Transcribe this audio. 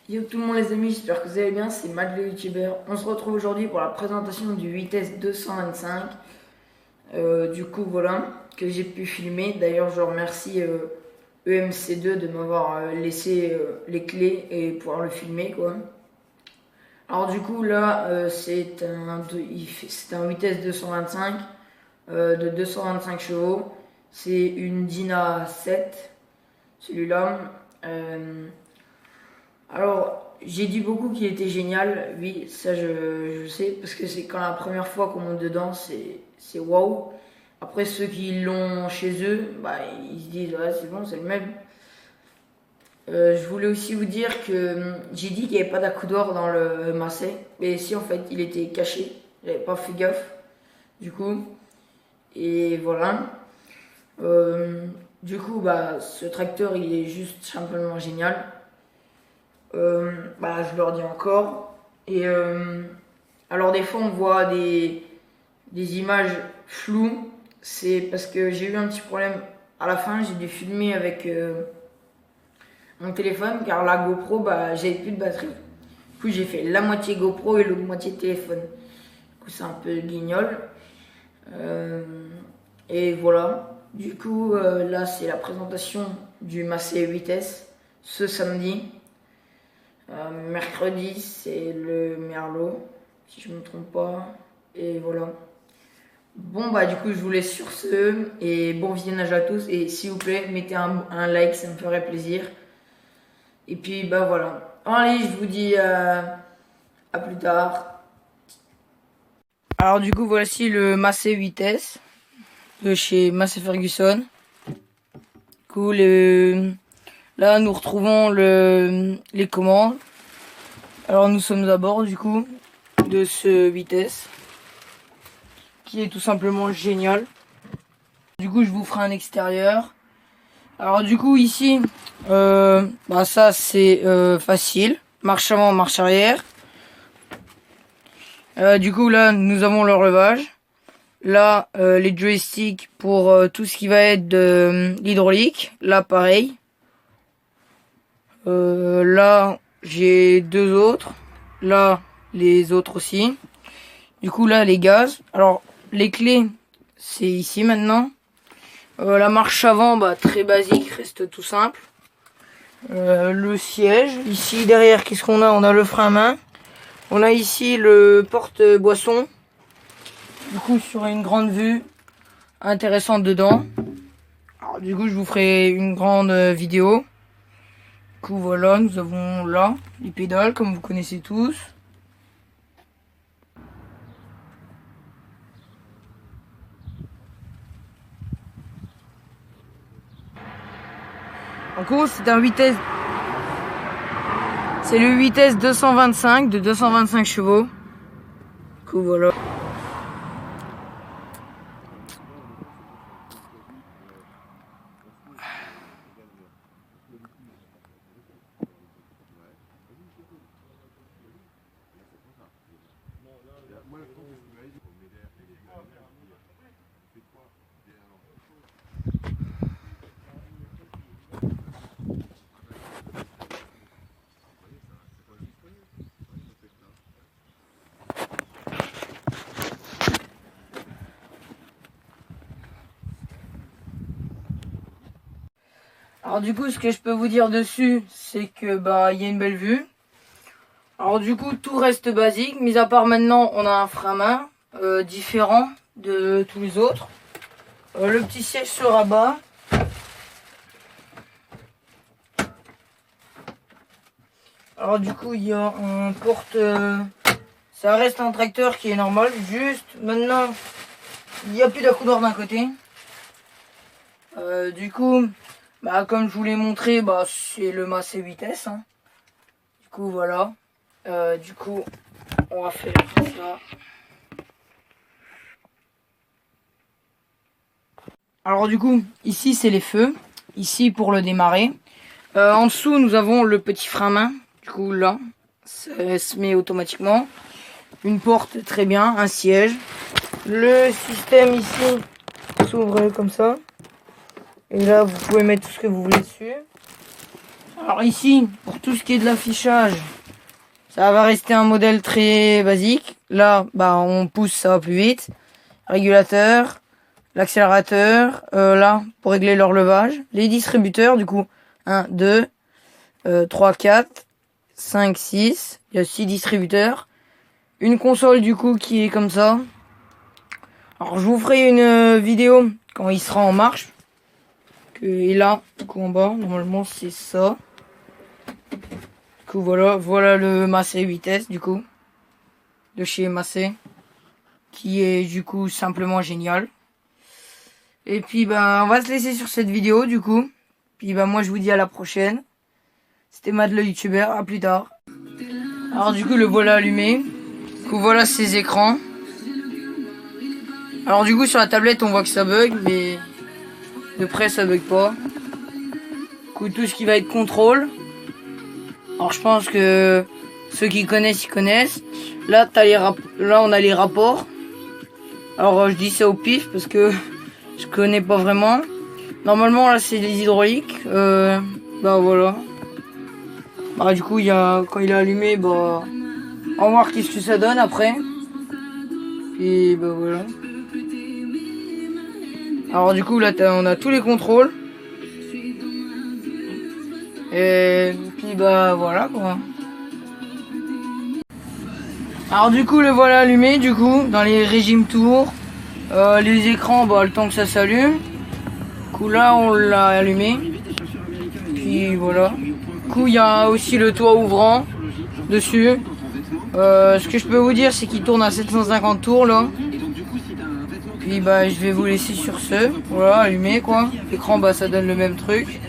Yo tout le monde les amis, j'espère que vous allez bien, c'est Matt le youtubeur. On se retrouve aujourd'hui pour la présentation du Vitesse 225. Du coup voilà, que j'ai pu filmer. D'ailleurs je remercie EMC2 de m'avoir laissé les clés et pouvoir le filmer quoi. Alors du coup là c'est un Vitesse 225 de 225 chevaux. C'est une Dyna 7, celui-là. Alors, j'ai dit beaucoup qu'il était génial, oui, ça je sais, parce que c'est quand la première fois qu'on monte dedans, c'est waouh. Après, ceux qui l'ont chez eux, bah, ils se disent, ouais, c'est bon, c'est le même. Je voulais aussi vous dire que j'ai dit qu'il n'y avait pas d'accoudoir dans le Massey, mais si en fait, il était caché, j'avais pas fait gaffe, du coup, et voilà. Du coup, bah, ce tracteur, il est juste simplement génial. Bah, je leur dis encore. Et alors des fois on voit des images floues. C'est parce que j'ai eu un petit problème à la fin. J'ai dû filmer avec mon téléphone car la GoPro, bah, j'avais plus de batterie. Du coup j'ai fait la moitié GoPro et l'autre moitié téléphone. Du coup c'est un peu guignol. Et voilà. Du coup là c'est la présentation du Massey 8S ce samedi. Mercredi, c'est le Merlot, si je me trompe pas. Et voilà. Bon, bah, du coup, je vous laisse sur ce. Et bon visionnage à tous. Et s'il vous plaît, mettez un like, ça me ferait plaisir. Et puis, bah, voilà. Allez, je vous dis à plus tard. Alors, du coup, voici le Massey 8S de chez Massey Ferguson. Cool. Là, nous retrouvons les commandes. Alors, nous sommes à bord, du coup, de ce Vitesse qui est tout simplement génial. Du coup je vous ferai un extérieur. Alors du coup ici bah ça c'est facile, marche avant, marche arrière. Du coup là nous avons le relevage, là les joysticks pour tout ce qui va être de l'hydraulique, là pareil. Là j'ai deux autres, là les autres aussi. Du coup là les gaz, alors les clés, c'est ici maintenant. La marche avant, bah, très basique, reste tout simple. Le siège, ici derrière, qu'est-ce qu'on a? On a le frein à main. On a ici le porte-boisson. Du coup, sur une grande vue intéressante dedans. Alors, du coup, je vous ferai une grande vidéo. Du coup, voilà, nous avons là les pédales, comme vous connaissez tous. En gros, c'est un vitesse. C'est le vitesse 225 de 225 chevaux. Du coup, voilà. Alors du coup, ce que je peux vous dire dessus, c'est que bah il y a une belle vue. Alors du coup, tout reste basique, mis à part maintenant, on a un frein à main différent de tous les autres. Le petit siège se rabat. Alors du coup, il y a un porte... ça reste un tracteur qui est normal. Juste maintenant, il n'y a plus d'accoudoir d'un côté. Du coup, bah, comme je vous l'ai montré, bah, c'est le Massey vitesse. Hein. Du coup, voilà. Du coup, on va faire ça. Alors du coup, ici c'est les feux. Ici pour le démarrer. En dessous, nous avons le petit frein à main. Du coup, là, ça se met automatiquement. Une porte, très bien. Un siège. Le système ici s'ouvre comme ça. Et là, vous pouvez mettre tout ce que vous voulez dessus. Alors ici, pour tout ce qui est de l'affichage, ça va rester un modèle très basique. Là, bah on pousse, ça va plus vite. Régulateur, l'accélérateur, là, pour régler l'horloge. Les distributeurs, du coup, 1, 2, 3, 4, 5, 6. Il y a 6 distributeurs. Une console, du coup, qui est comme ça. Alors, je vous ferai une vidéo quand il sera en marche. Et là, du coup, en bas, normalement, c'est ça. Du coup, voilà le Massey 8S, du coup. De chez Massey. Qui est, du coup, simplement génial. Et puis, bah, on va se laisser sur cette vidéo, du coup. Puis, bah, moi, je vous dis à la prochaine. C'était Matt le youtubeur, à plus tard. Alors, du coup, le voilà allumé. Du coup, voilà ses écrans. Alors, du coup, sur la tablette, on voit que ça bug, mais de près, ça bug pas. Du coup, tout ce qui va être contrôle. Alors, je pense que ceux qui connaissent, ils connaissent. Là, là, on a les rapports. Alors, je dis ça au pif parce que je connais pas vraiment. Normalement, là, c'est les hydrauliques. Bah, voilà. Bah, du coup, quand il est allumé, bah, on va voir qu'est-ce que ça donne après. Et bah, voilà. Alors, du coup, là, on a tous les contrôles. Et puis, bah, voilà, quoi. Alors, du coup, le voilà allumé, du coup, dans les régimes tours. Les écrans, bah, le temps que ça s'allume. Du coup, là, on l'a allumé. Puis, voilà. Du coup, il y a aussi le toit ouvrant dessus. Ce que je peux vous dire, c'est qu'il tourne à 750 tours, là. Puis, bah, je vais vous laisser sur ce. Voilà, allumé, quoi. L'écran, bah, ça donne le même truc.